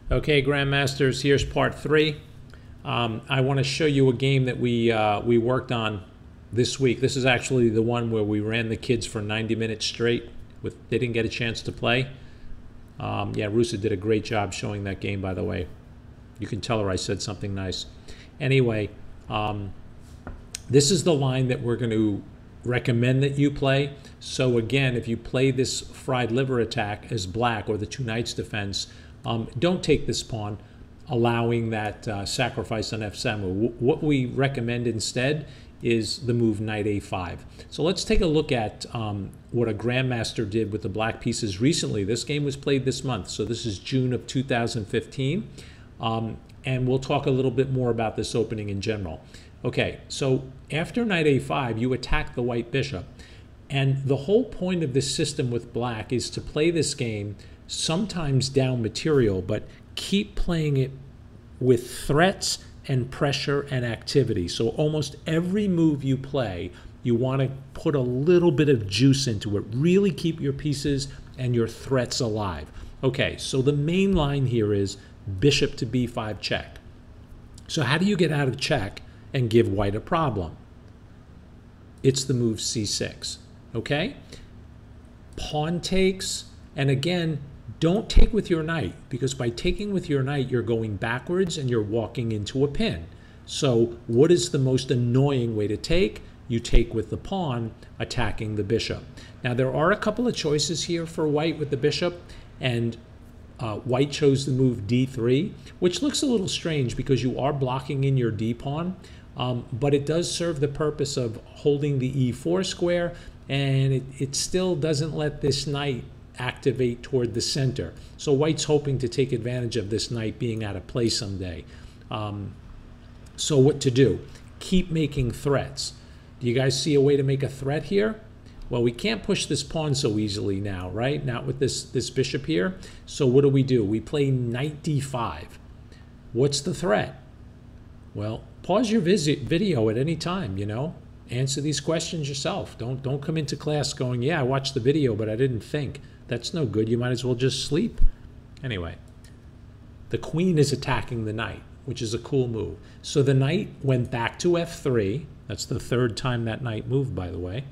Okay, Grandmasters, here's part 3. I want to show you a game that we worked on this week. This is actually the one where we ran the kids for 90 minutes straight. They didn't get a chance to play. Yeah, Rusa did a great job showing that game, by the way. You can tell her I said something nice. Anyway, this is the line that we're going to recommend that you play. So again, if you play this fried liver attack as black or the two knights defense, don't take this pawn, allowing that sacrifice on f7. What we recommend instead is the move knight a5. So let's take a look at what a grandmaster did with the black pieces recently. This game was played this month, so this is June of 2015. And we'll talk a little bit more about this opening in general. Okay, so after knight a5, you attack the white bishop. And the whole point of this system with black is to play this game sometimes down material, but keep playing it with threats and pressure and activity. So almost every move you play, you want to put a little bit of juice into it. Really keep your pieces and your threats alive. Okay, so the main line here is bishop to b5 check. So how do you get out of check and give white a problem? It's the move c6. Okay? Pawn takes, and again, don't take with your knight, because by taking with your knight, you're going backwards and you're walking into a pin. So what is the most annoying way to take? You take with the pawn, attacking the bishop. Now, there are a couple of choices here for white with the bishop, and white chose the move d3, which looks a little strange because you are blocking in your d-pawn, but it does serve the purpose of holding the e4 square, and it still doesn't let this knight activate toward the center. So white's hoping to take advantage of this knight being out of play someday. So what to do? Keep making threats. Do you guys see a way to make a threat here? Well, we can't push this pawn so easily now, right? Not with this bishop here. So what do? We play knight d5. What's the threat? Well, pause your video at any time, you know. Answer these questions yourself. Don't come into class going, yeah, I watched the video, but I didn't think. That's no good. You might as well just sleep. Anyway, the queen is attacking the knight, which is a cool move. So the knight went back to f3. That's the third time that knight moved, by the way.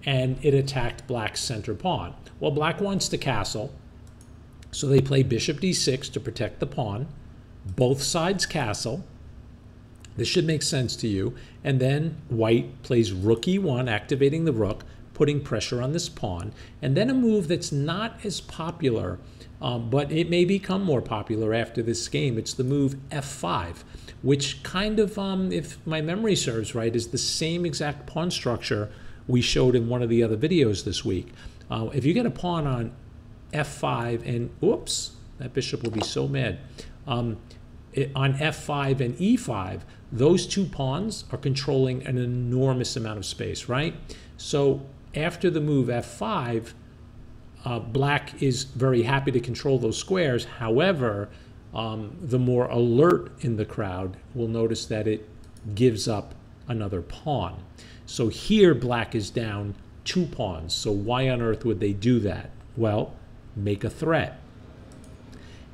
And it attacked black's center pawn. Well, black wants to castle, so they play bishop d6 to protect the pawn. Both sides castle. This should make sense to you. And then white plays rook e1, activating the rook, putting pressure on this pawn. And then a move that's not as popular, but it may become more popular after this game. It's the move f5, which kind of, if my memory serves right, is the same exact pawn structure we showed in one of the other videos this week. If you get a pawn on f5 and, oops, that bishop will be so mad. On f5 and e5, those two pawns are controlling an enormous amount of space, right? So after the move f5, black is very happy to control those squares. However, the more alert in the crowd will notice that it gives up another pawn. So here black is down 2 pawns. So why on earth would they do that? Well, make a threat.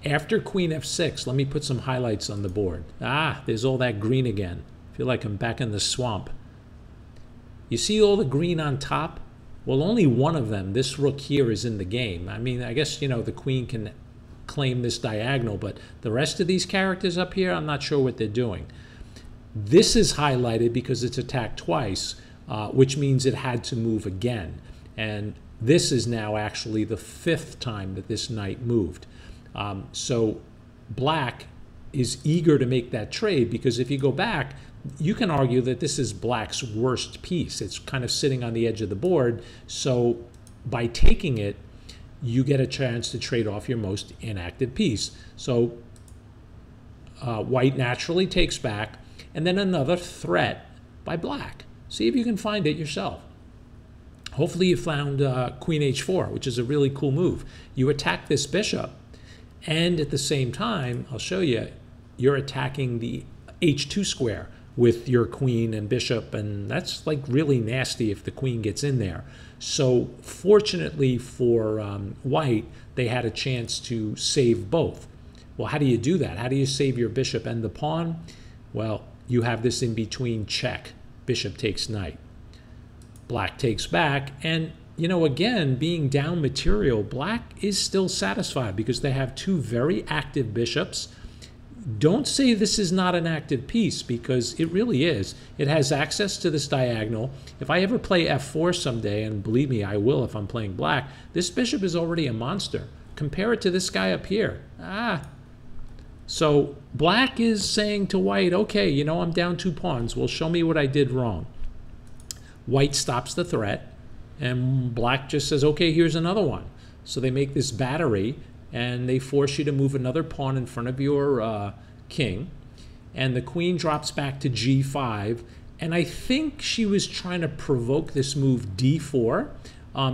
After queen f6, let me put some highlights on the board. Ah, there's all that green again. I feel like I'm back in the swamp. You see all the green on top? Well, only one of them, this rook here, is in the game. I mean, I guess, you know, the queen can claim this diagonal, but the rest of these characters up here, I'm not sure what they're doing. This is highlighted because it's attacked twice, which means it had to move again. And this is now actually the 5th time that this knight moved. So black is eager to make that trade, because if you go back, you can argue that this is black's worst piece. It's kind of sitting on the edge of the board. So by taking it, you get a chance to trade off your most inactive piece. So white naturally takes back, and then another threat by black. See if you can find it yourself. Hopefully you found queen h4, which is a really cool move. You attack this bishop, and at the same time, I'll show you, you're attacking the h2 square with your queen and bishop, and that's like really nasty if the queen gets in there. So fortunately for white, they had a chance to save both. Well, how do you do that? How do you save your bishop and the pawn? Well, you have this in between check. Bishop takes knight. Black takes back, and you know, again, being down material, black is still satisfied because they have two very active bishops. Don't say this is not an active piece, because it really is. It has access to this diagonal. If I ever play f4 someday, and believe me, I will if I'm playing black, this bishop is already a monster. Compare it to this guy up here. So black is saying to white, okay, you know, I'm down 2 pawns. Well, show me what I did wrong. White stops the threat, and black just says, okay, here's another one. So they make this battery, and they force you to move another pawn in front of your king, and the queen drops back to g5, and I think she was trying to provoke this move d4.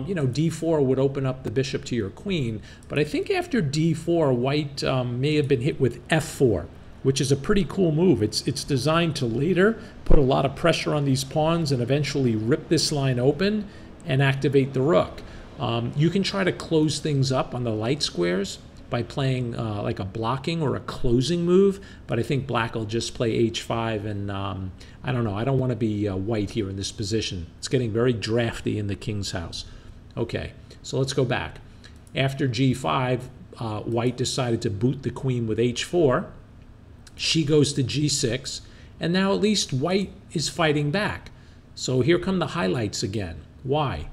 You know, d4 would open up the bishop to your queen, but I think after d4, white may have been hit with f4, which is a pretty cool move. It's designed to later put a lot of pressure on these pawns and eventually rip this line open and activate the rook. You can try to close things up on the light squares by playing like a blocking or a closing move, but I think black will just play h5, and I don't know, I don't want to be white here in this position. It's getting very drafty in the king's house. Okay, so let's go back. After g5, white decided to boot the queen with h4. She goes to g6, and now at least white is fighting back. So here come the highlights again. Why?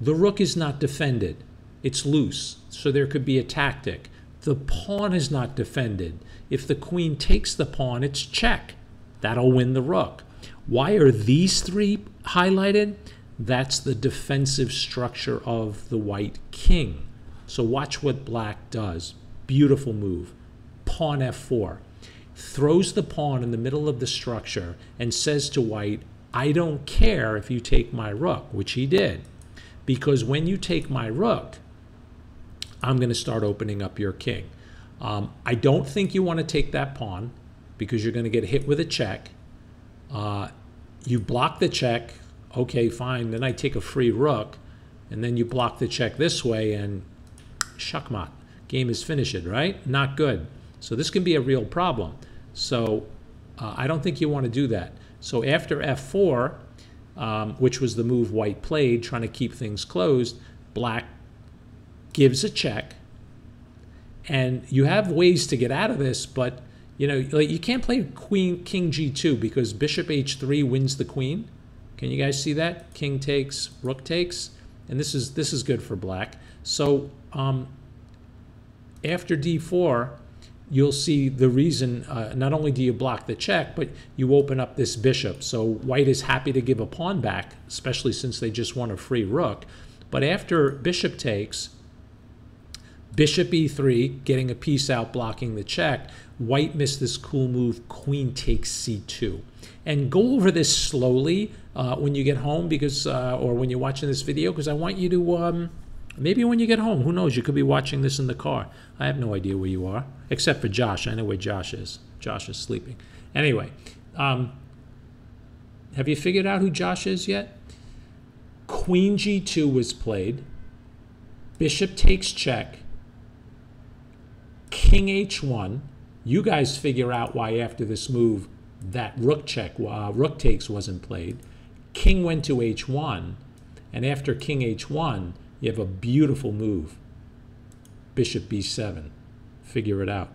The rook is not defended. It's loose, so there could be a tactic. The pawn is not defended. If the queen takes the pawn, it's check. That'll win the rook. Why are these three highlighted? That's the defensive structure of the white king. So watch what black does. Beautiful move. Pawn f4. Throws the pawn in the middle of the structure and says to white, I don't care if you take my rook, which he did. Because when you take my rook, I'm going to start opening up your king. I don't think you want to take that pawn because you're going to get hit with a check. You block the check. Okay, fine. Then I take a free rook, and then you block the check this way, and shakmat. Game is finished, right? Not good. So this can be a real problem. So I don't think you want to do that. So after f4, which was the move white played, trying to keep things closed, black gives a check. And you have ways to get out of this, but you know, like, you can't play king g2 because bishop h3 wins the queen. Can you guys see that? King takes, rook takes, and this is good for black. So after d4, you'll see the reason. Not only do you block the check, but you open up this bishop. So white is happy to give a pawn back, especially since they just want a free rook. But after bishop takes, bishop e3, getting a piece out, blocking the check, white missed this cool move, queen takes c2. And go over this slowly when you get home, because or when you're watching this video, because I want you to, maybe when you get home, who knows, you could be watching this in the car. I have no idea where you are, except for Josh. I know where Josh is. Josh is sleeping. Anyway, have you figured out who Josh is yet? Queen g2 was played. Bishop takes check. King h1. You guys figure out why after this move that rook takes wasn't played. King went to h1, and after king h1, you have a beautiful move. Bishop b7. Figure it out.